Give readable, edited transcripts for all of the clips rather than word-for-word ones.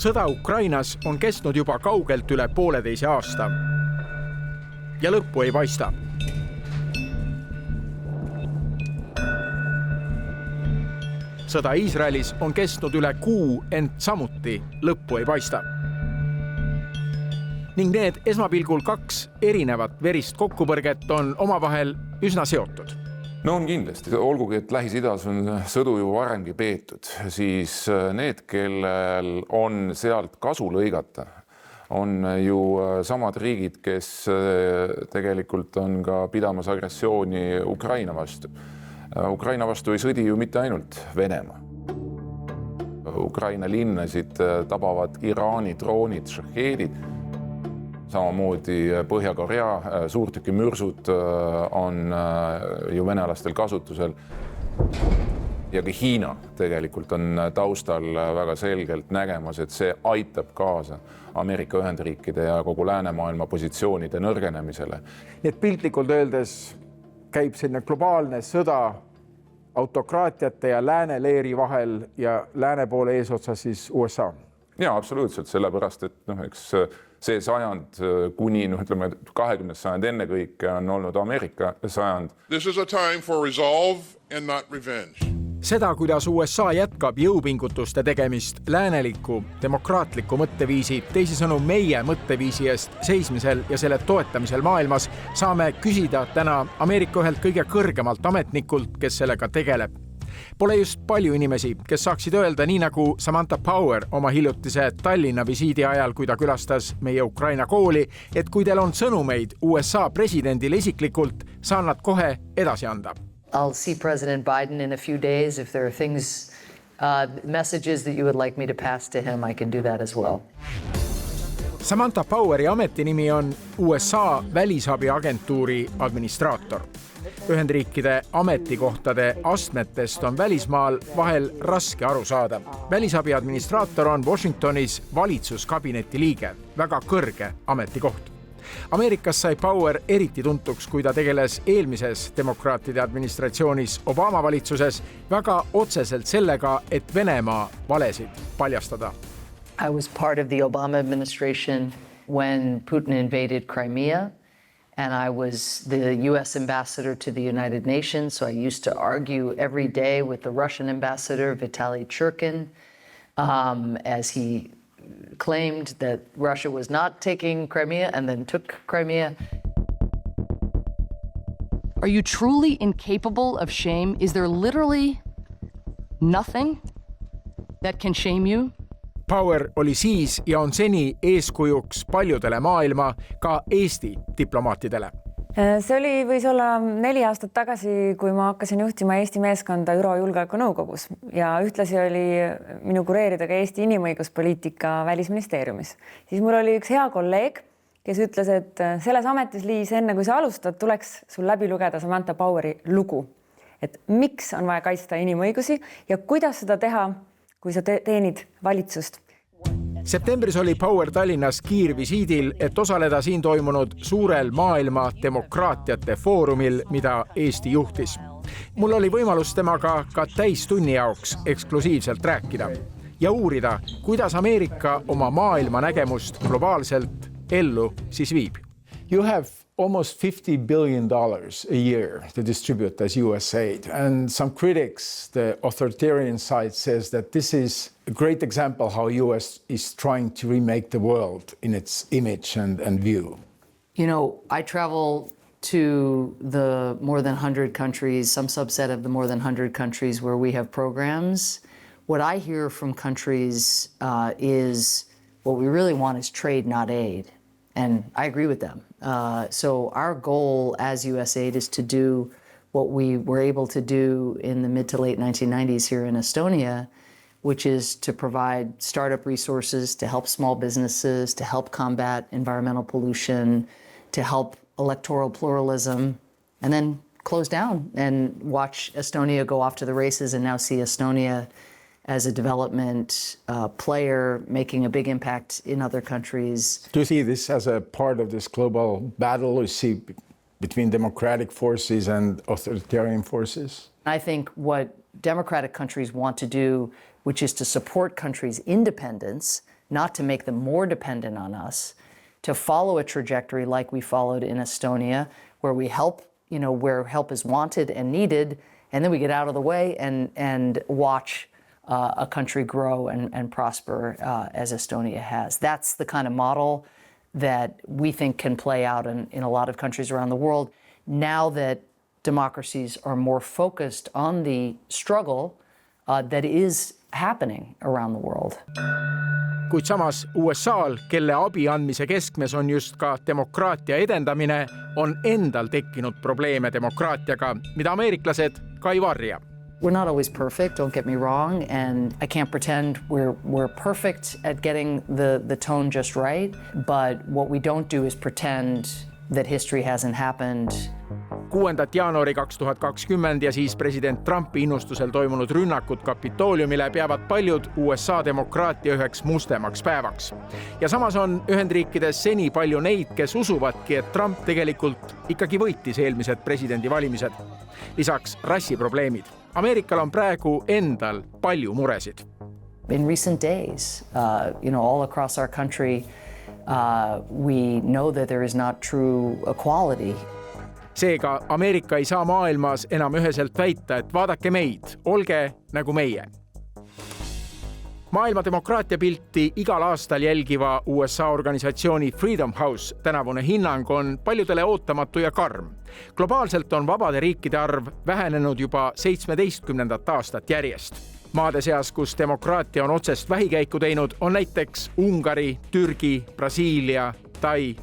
Sõda Ukrainas on kestnud juba kaugelt üle 1,5 aasta ja lõppu ei paista. Sõda Iisraelis on kestnud üle kuu, ent samuti lõppu ei paista. Ning need esmapilgul 2 erinevat verist kokkupõrget on omavahel üsna seotud. No on kindlasti, olgugi et Lähis-Idas on sõdu ju varemgi peetud, siis need, kellel on sealt kasu lõigata, on ju samad riigid, kes tegelikult on ka pidamas agressiooni Ukraina vastu. Ukraina vastu ei sõdi ju mitte ainult Venemaa. Ukraina linnasid tabavad Iraani droonid, šaheedid. Samamoodi Põhja-Korea suurtükimürsud on ju venelastel kasutusel. Ja ka Hiina tegelikult on taustal väga selgelt nägemas, et see aitab kaasa Ameerika Ühendriikide ja kogu läänemaailma positsioonide nõrgenemisele. Nii et piltlikult öeldes käib selline globaalne sõda autokraatiate ja lääne leeri vahel ja lääne poole eesotsas siis USA. Jaa, absoluutselt, sellepärast, et eks see sajand kuni 20. sajand enne kõike on olnud Ameerika sajand. This is a time for resolve and not revenge. Seda, kuidas USA jätkab jõupingutuste tegemist lääneliku, demokraatliku mõtteviisi, teisisõnu meie mõtteviisi eest seismisel ja selle toetamisel maailmas, saame küsida täna Ameerika ühelt kõige kõrgemalt ametnikult, kes sellega tegeleb. Pole just palju inimesi, kes saaksid öelda nii nagu Samantha Power oma hiljutise Tallinna visiidi ajal, kui ta külastas meie Ukraina kooli, et kui teil on sõnumeid USA presidendile isiklikult, saan nad kohe edasi anda. I'll see President Biden in a few days. If there are things, messages that you would like me to pass to him, I can do that as well. Samantha Poweri ametinimi on USA välisabiagentuuri administraator. Ühendriikide ametikohtade astmetest on välismaal vahel raske aru saada. Välisabi administraator on Washingtonis valitsuskabineti liige, väga kõrge ametikoht. Ameerikas sai Power eriti tuntuks, kui ta tegeles eelmises demokraatide administratsioonis Obama valitsuses väga otseselt sellega, et Venemaa valesid paljastada. I was part of the Obama administration when Putin invaded Crimea, and I was the U.S. ambassador to the United Nations, so I used to argue every day with the Russian ambassador, Vitaly Churkin, as he claimed that Russia was not taking Crimea and then took Crimea. Are you truly incapable of shame? Is there literally nothing that can shame you? Power oli siis ja on seni eeskujuks paljudele maailma, ka Eesti diplomaatidele. See võis olla 4 aastat tagasi, kui ma hakkasin juhtima Eesti meeskonda ÜRO Julgeolekunõukogus ja ühtlasi oli minu kureerida ka Eesti inimõiguspoliitika välisministeeriumis. Siis mul oli üks hea kolleeg, kes ütles, et selles ametis, Liis, enne kui sa alustad, tuleks sul läbi lugeda Samantha Poweri lugu. Et miks on vaja kaitsta inimõigusi ja kuidas seda teha, kui sa teenid valitsust. Septembris oli Power Tallinnas kiirvisiidil, et osaleda siin toimunud suurel maailma demokraatiate foorumil, mida Eesti juhtis. Mul oli võimalus temaga ka täistunni jaoks eksklusiivselt rääkida ja uurida, kuidas Ameerika oma maailma nägemust globaalselt ellu siis viib. You have almost $50 billion a year to distribute as US aid. And some critics, the authoritarian side, says that this is a great example how US is trying to remake the world in its image and view. You know, I travel to the more than 100 countries, some subset of the more than 100 countries where we have programs. What I hear from countries is what we really want is trade, not aid. And I agree with them. So our goal as USAID is to do what we were able to do in the mid to late 1990s here in Estonia, which is to provide startup resources to help small businesses, to help combat environmental pollution, to help electoral pluralism, and then close down and watch Estonia go off to the races and now see Estonia as a development player making a big impact in other countries. Do you see this as a part of this global battle you see between democratic forces and authoritarian forces? I think what democratic countries want to do which is to support countries' independence, not to make them more dependent on us, to follow a trajectory like we followed in Estonia, where we help, where help is wanted and needed, and then we get out of the way and watch a country grow and prosper as Estonia has. That's the kind of model that we think can play out in a lot of countries around the world now that democracies are more focused on the struggle that is happening around the world. Kuid samas USA'l, kelle abi andmise keskmes on just ka demokraatia edendamine, on endal tekkinud probleeme demokraatiaga, mida ameeriklased ka ei varja. We're not always perfect, don't get me wrong, and I can't pretend we're perfect at getting the tone just right, but what we don't do is pretend that history hasn't happened. 6. jaanuari 2020 ja siis president Trumpi innustusel toimunud rünnakud Kapitooliumile peavad paljud USA demokraatia üheks mustemaks päevaks. Ja samas on Ühendriikides seni palju neid, kes usuvadki, et Trump tegelikult ikkagi võitis eelmised presidendivalimised. Lisaks rassiprobleemid. Ameerikal on praegu endal palju muresid. In recent days, all across our country, we know that there is not true equality. Seega Ameerika ei saa maailmas enam üheselt väita, et vaadake meid, olge nagu meie. Maailma demokraatia pilti igal aastal jälgiva USA organisatsiooni Freedom House tänavune hinnang on paljudele ootamatu ja karm. Globaalselt on vabade riikide arv vähenenud juba 17. aastat järjest. Maade seas, kus demokraatia on otsest vähikäiku teinud, on näiteks Ungari, Türgi, Brasiilia, Tai.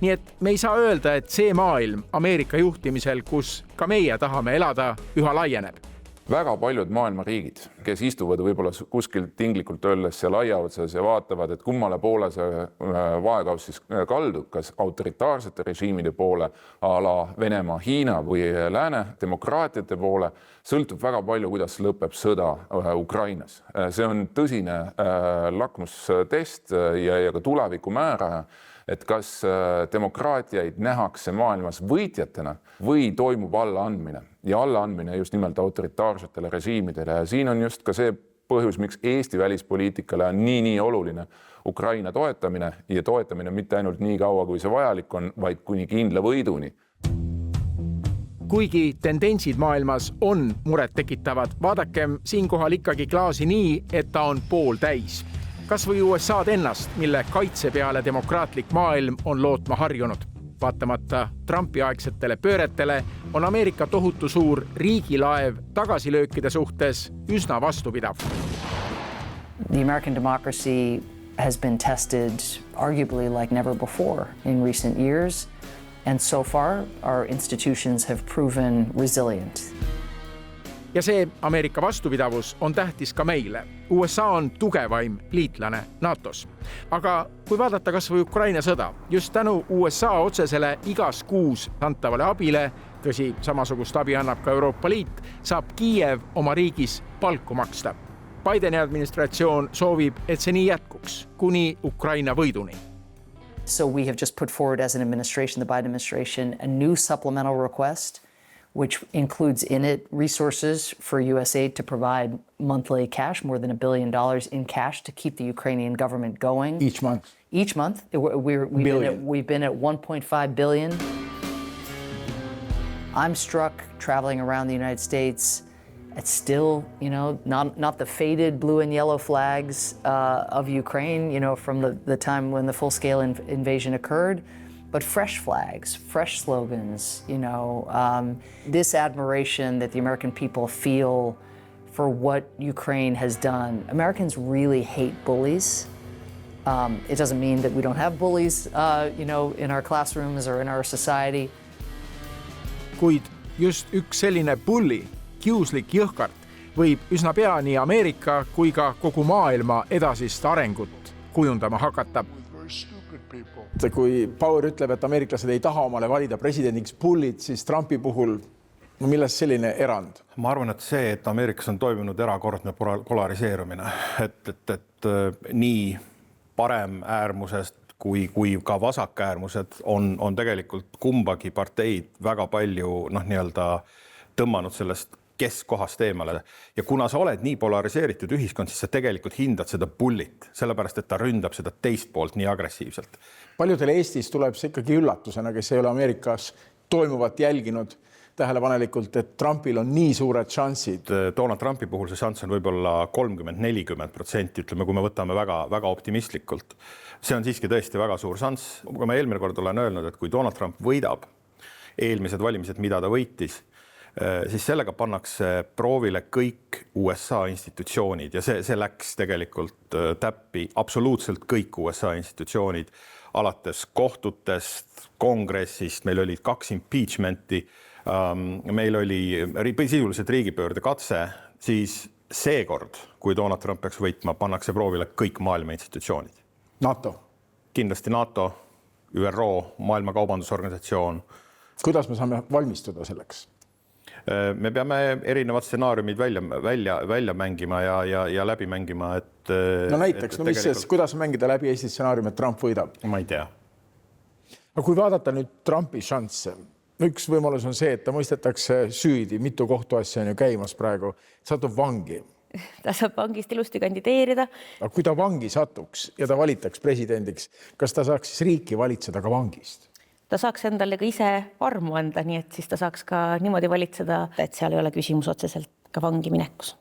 Nii et me ei saa öelda, et see maailm Ameerika juhtimisel, kus ka meie tahame elada, üha laieneb. Väga paljud maailma riigid, kes istuvad võib-olla kuskil tinglikult öeldes seal laiaotsas ja vaatavad, et kummale poole see vaekauss siis kaldub, kas autoritaarsete režiimide poole, a la Venemaa, Hiina või lääne demokraatiate poole, sõltub väga palju, kuidas lõpeb sõda Ukrainas. See on tõsine lakmustest ja ka tuleviku määraja, et kas demokraatiaid nähakse maailmas võitjatena või toimub allaandmine ja allaandmine just nimelt autoritaarsetele režiimidele. Ja siin on just ka see põhjus, miks Eesti välispoliitikale on nii oluline Ukraina toetamine ja toetamine mitte ainult nii kaua, kui see vajalik on, vaid kuni kindla võiduni. Kuigi tendentsid maailmas on muret tekitavad, vaadakem siinkohal ikkagi klaasi nii, et ta on pool täis. Kas või USA'd ennast, mille kaitse peale demokraatlik maailm on lootma harjunud. Vaatamata Trumpi aegsetele pööretele on Ameerika tohutu suur riigilaev tagasilöökide suhtes üsna vastupidav. The American democracy has been tested arguably like never before in recent years, and so far our institutions have proven resilient. Ja see Ameerika vastupidavus on tähtis ka meile. USA on tugevaim liitlane NATOs. Aga kui vaadata kas või Ukraina sõda, just tänu USA otsesele igas kuus antavale abile, tõsi, samasugust abi annab ka Euroopa Liit, saab Kiiev oma riigis palku maksta. Bideni administratsioon soovib, et see nii jätkuks, kuni Ukraina võiduni. So we have just put forward as an administration, the Biden administration, a new supplemental request which includes in it resources for USAID to provide monthly cash, more than $1 billion in cash to keep the Ukrainian government going. Each month? Each month. We've been at 1.5 billion. I'm struck traveling around the United States. It's still, not the faded blue and yellow flags of Ukraine, from the time when the full-scale invasion occurred, but fresh flags, fresh slogans, this admiration that the American people feel for what Ukraine has done. Americans really hate bullies. It doesn't mean that we don't have bullies, in our classrooms or in our society. Kuid just üks selline bulli, kiuslik jõhkart, võib üsna pea nii Ameerika kui ka kogu maailma edasist arengut kujundama hakata. Kui Power ütleb, et ameeriklased ei taha omale valida presidendiks bullit, siis Trumpi puhul, milles selline erand? Ma arvan, et see, et Ameerikas on toimunud erakordne polariseerumine, et nii parem äärmusest kui ka vasak äärmused on tegelikult kumbagi parteid väga palju tõmmanud sellest keskkohast eemale. Ja kuna sa oled nii polariseeritud ühiskond, siis sa tegelikult hindad seda bullit, sellepärast et ta ründab seda teist poolt nii agressiivselt. Paljudele Eestis tuleb see ikkagi üllatusena, kes ei ole Ameerikas toimuvat jälginud tähelepanelikult, et Trumpil on nii suured šansid. Donald Trumpi puhul see šanss on võib-olla 30-40%, ütleme, kui me võtame väga optimistlikult. See on siiski tõesti väga suur šanss. Kui ma eelmine kord olen öelnud, et kui Donald Trump võidab eelmised valimised, mida ta võitis, siis sellega pannakse proovile kõik USA institutsioonid ja see läks tegelikult täppi absoluutselt kõik USA institutsioonid, alates kohtutest, kongressist, meil olid 2 impeachmenti, meil oli sisuliselt riigipöörde katse, siis seekord, kui Donald Trump peaks võitma, pannakse proovile kõik maailma institutsioonid. NATO. Kindlasti NATO, ÜRO, Maailma Kaubandusorganisatsioon. Kuidas me saame valmistuda selleks? Me peame erinevad stsenaariumid välja mängima ja läbi mängima, et... No näiteks, kuidas mängida läbi Eesti stsenaarium, et Trump võidab? Ma ei tea. Aga kui vaadata nüüd Trumpi šansse, üks võimalus on see, et ta mõistetakse süüdi, mitu kohtuasja on ju käimas praegu, satub vangi. Ta saab vangist ilusti kandideerida. Aga kui ta vangi satuks ja ta valitaks presidendiks, kas ta saaks siis riiki valitseda ka vangist? Ta saaks endale ka ise armu anda, nii et siis ta saaks ka niimoodi valitseda, et seal ei ole küsimus otseselt ka vangi minekus.